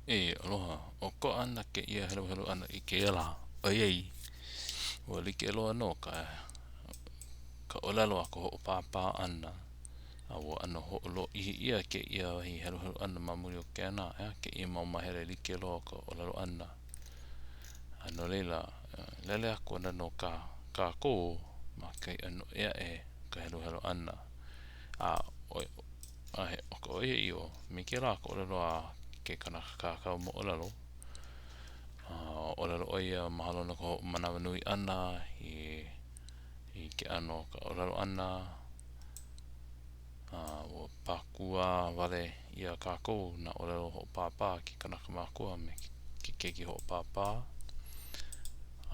Aloha. O ko ana ke ia helo helo ana I ke ala. Ai. Ua like loa no ka olelo ako ho papa ana. Ua ana ho lo ia ke ia hi helo helo ana mamuri o ke ana. Ke ia mau mahere like loa ka olelo ana. Ano leila lele ako ana no ka ko ma kai ano ea ka helo helo ana. O o ko o me ke la ko olelo ke kanaka kakao mo olelo. Olelo oia mahalo na ko manawa nui ana I ke ano ka olelo ana o pakua wale ia kako na olelo ho papa ki kanaka makua me ki keki ho papa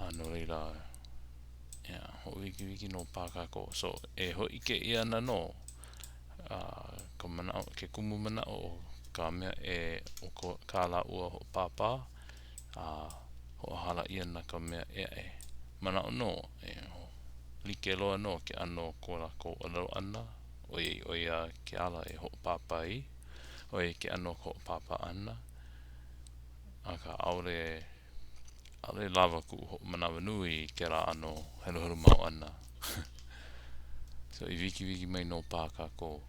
ano leila ho wiki no pa kako so ho ike ia na no ka mana ke kumu mana o ka mea o ko ka la ua ho papa ho hala ia na ka mea mana o no like loa no ke ano ko la ko olelo ana oia ke ala ho papa ke ano ko papa ana aka aure lava ku ho manawa nui ke la ano helo helo mau ana so I wiki mai no pa kako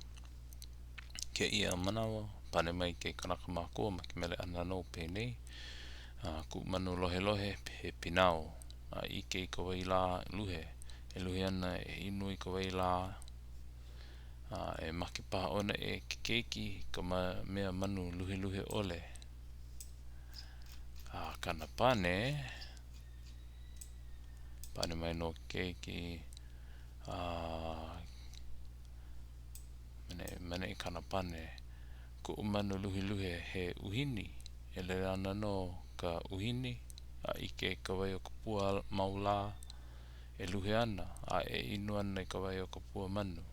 ke ia manawa pane mai ke kanaka makua ma ke mele ana no penei ku manu lohe lohe he pinao ike I ka waila luhe luhe ana inu I ka waila make paha ona ke keiki ka mea manu luhe luhe ole kana pane mai no keiki mene I kana pane ku manu luhe luhe he uhini le ana no ka uhini ike ka wai o ka pua maula luhe ana inu ana I ka wai o ka pua manu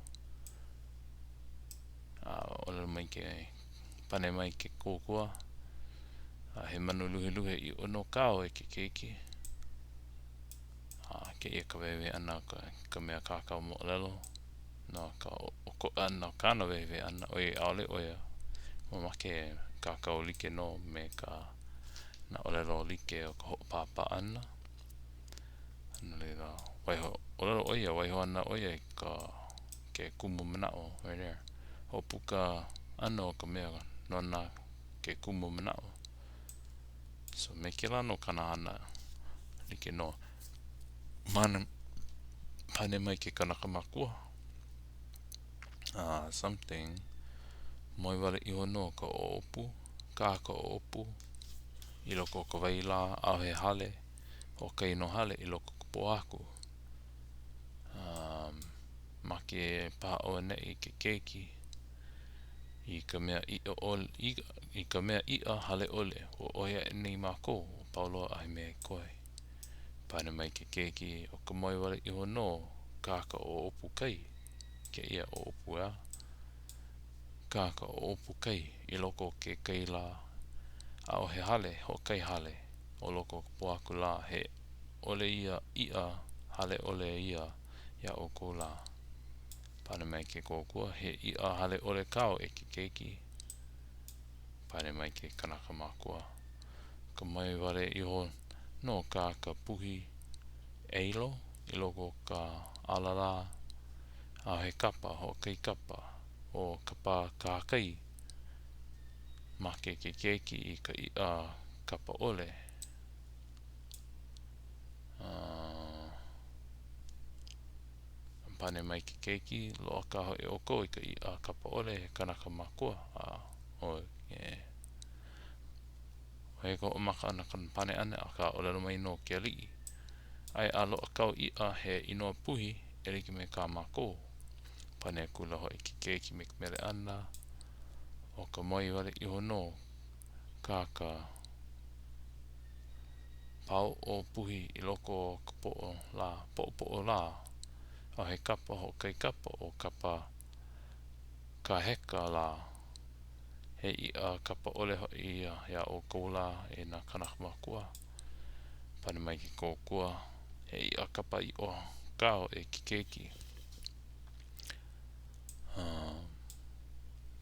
ole mai ke pane mai ke kokua he manu luhe luhe I ono kao ke keiki ke ia ka wewe ana ka mea kakao mo lelo no ka oko ana kana wewe ana aole oia mamake kakao like no me ka na olelo like o ka ho papa ana ana leila olelo oia waiho ana oia ka ke kumu manao right there ho puka ana o ka mea nona ke kumu manao so me ke la no kana ana like no mana pane mai ke kanaka makua something moi wale iho no ka opu ka opu I loko ka waila au he hale o ka ino hale I loko ka poaku ma ke paha o nei ke keiki I ka mea I ka mea ia hale ole o oia nei mako o pauloa ai mea koe pane mai ke keiki o ka moi wale iho no ka o opu kai ke ia o opu ka o opu kai I loko ke kai la au he hale ho kai hale o loko poaku la he ole ia hale ole ia o ko la pane mai ke kokua he ia hale ole kao ke keiki pane mai ke kanaka makua ka mai wale iho no ka puhi eilo I loko ka alala au he kapa ho kai kapa o kapa kakai ma ke keiki I ka kapa ole pane mai ke keiki loa ka ho oko I ka kapa ole he kanaka makua he ko maka ana kan pane ana ka ole mai no ke alii ai alo kau he inoa puhi like me ka mako pane kula ho ke keiki me mele ana o ka moi wale iho no ka pau o puhi I loko o ka po o la o he kapa ho kai kapa o kapa ka heka la he kapa ole ho ia o kola na kanaka makua pane mai ke kokua he kapa o kao ke keiki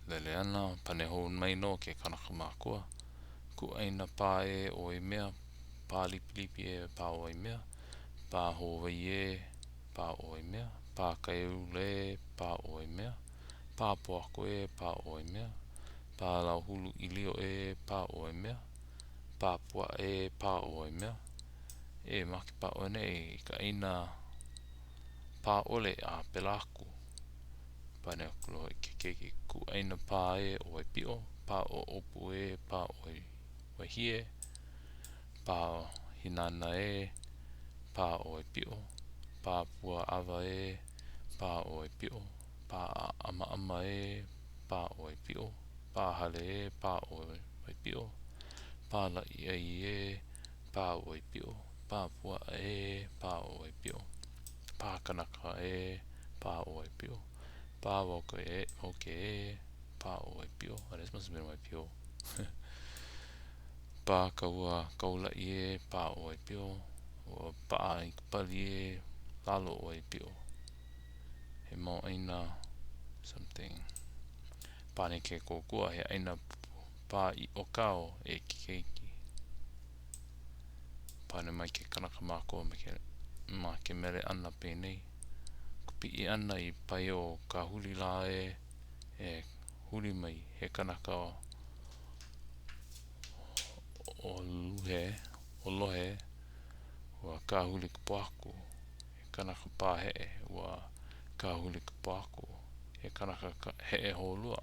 lele ana pane ho mai no ke kanaka makua ku aina pā e o i mea, pā lipilipi e pā o i mea, pā hōwai e pā o i mea, pā kaiule e pā o i mea, pā poako e pā o i mea, pā lauhulu i lio e pā o i mea, pā pua e pā o i mea, e maki pā o nei I ka aina pā ole a pelaku. Pane akulo I ke keiki ku aina pā e o i pio, pā o opu e pā o I wahie, pā hinana e pā o i pio, pā pua awa e pā o i pio, pā ama ama e pā o i pio, pā hale e pā o i pio, pā lai ai e pā o i pio, pā pua e pā o i pio, pā kanaka e pā o i pio, pā woke e pā o i pio. Oh, this must have been my pio. Pā kaua kaula I e pā o i pio, o pā I kupali e lalo o i pio. He mo aina something. Pane ke kōkua he aina pā I o kao e ki keiki. Pane mai ke kanaka māko ma ke mere ana pēnei. Kupi I ana I pai o ka huli la e huli mai he kanaka o luhe, o lohe, ua ka huli kupoaku. He kanaka pā hee, ua ka huli kupoaku. He kanaka hee holua,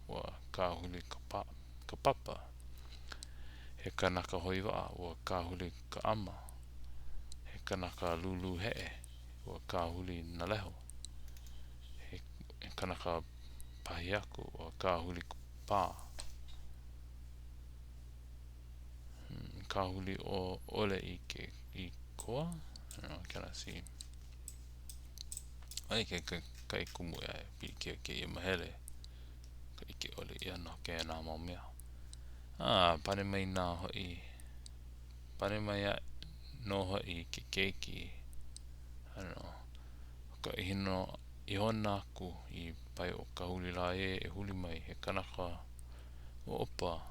ua ka huli ka papa. He kanaka hoiwa, ua ka huli ka ama. He kanaka lulu hee, ua ka huli na leho. He kanaka pahiaku, ua ka huli pā. Ka huli o ole I koa. I cannot see. Ai ke kai kumu e pi ke I mahele. Ka ike ole I ana ke nā mau mea. Pane mai nā hoi. Pane mai no hoi ke keiki. I don't know. Ka hino I hona aku I pai o ka huli la e huli mai he kanaka o opa.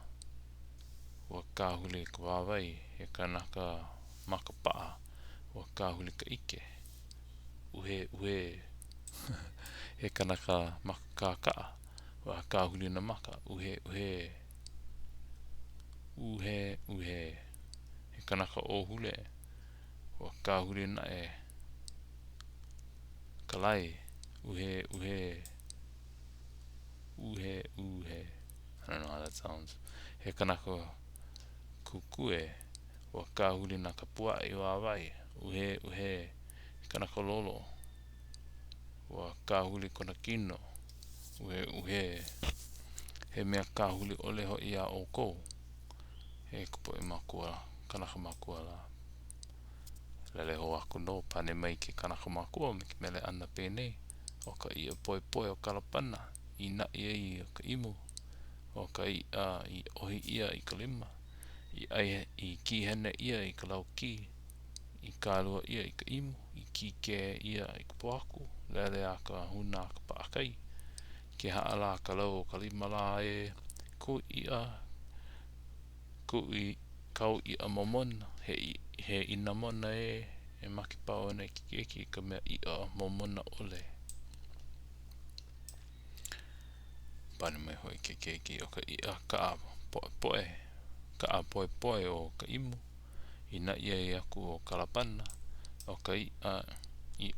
Ua ka huli ka wāwai he kanaka makapaa. Ua ka huli ka ike. Uhe. He kanaka makakakaa. Ua ka huli na maka. Uhe. He kanaka o hule. Ua ka huli na e. Kalai. Uhe. I don't know how that sounds. He kanaka kukue. Ua ka huli na ka pua I wāwai. Uhe. He kanaka lolo. Ua ka huli kona kino. Uhe. He mea ka huli ole hoi a o kou. He kupo I makua. Kanaka makua la. Lele ho aku no. Pane mai ke kanaka makua. Me ke mele ana pēnei. O ka ia poi o kalapana. I na I o ka imu. O ka I ohi ia I ka lima. I ki hene ia I ka lau ki. I kālua ia I ka imu. I ki ke ia I ka poaku. Lele a ka huna ka paakai. Ke haala ka lau o ka lima la e. Ku I kau I a momona. He ina mona e. E maki pao nei ki keiki ka mea I a momona ole. Pane mai hoi ke keiki o ka I a ka a poe. Ka a poe o ka imu. I na ia I aku o kalapana. O ka I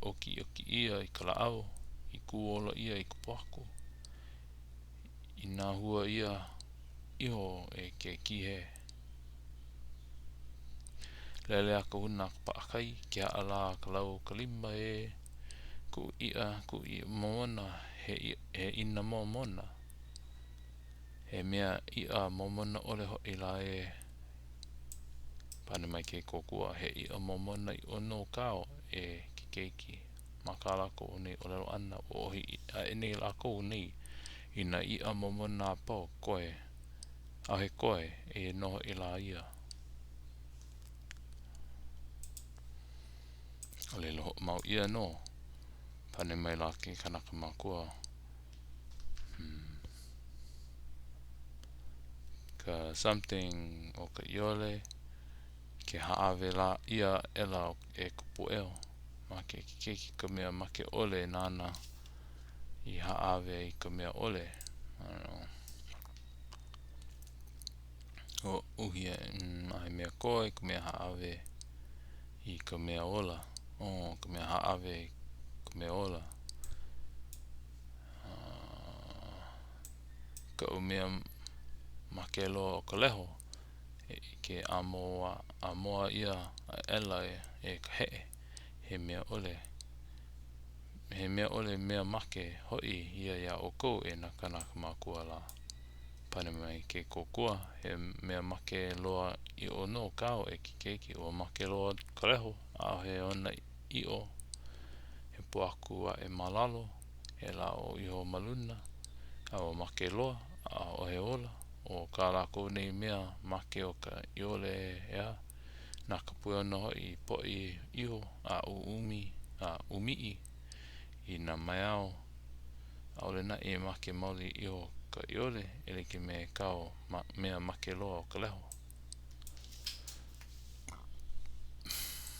oki ia I ka laau. I kuola ia I ka poaku. I nā hua ia Iho e ke kihe. Lele a ka huna ka paakai. Ke haala ka lau ka lima e. Ku I momona. He ina momona. He mea I a momona ole hoi la e. Pane mai ke kokua. He I a momona I ono kao e ki keiki. Maka lako nei o lelo ana o ohi a nei lako nei. Ina I a momona po koe. A he koe e noho I la ia. O le loho mau ia no. Pane mai la ke kanaka makua. Ka something o ka iole ke haave la ia ela e kupueo ma ke keki ka mea ma ke ole nana I haave I ka mea ole o uhia ai mea koe ka mea haave I ka mea ola ka mea haave I ka mea ola ka o mea makelo o ka leho ke amoa ia ela e ka he mea ole mea make hoi ia ia o kou e na kanaka makua la pane mai ke kokua he mea make loa I o no kao e ki keiki o make loa ka leho a he ona I o he poaku a e malalo he la o Iho maluna a o make loa a o he ola o ka lako nei mea make o ka iole ea na ka pui ona hoi po I Iho a umii I na maiao a ole na e make mauli Iho ka iole ele ke me kao mea make loa o ka leho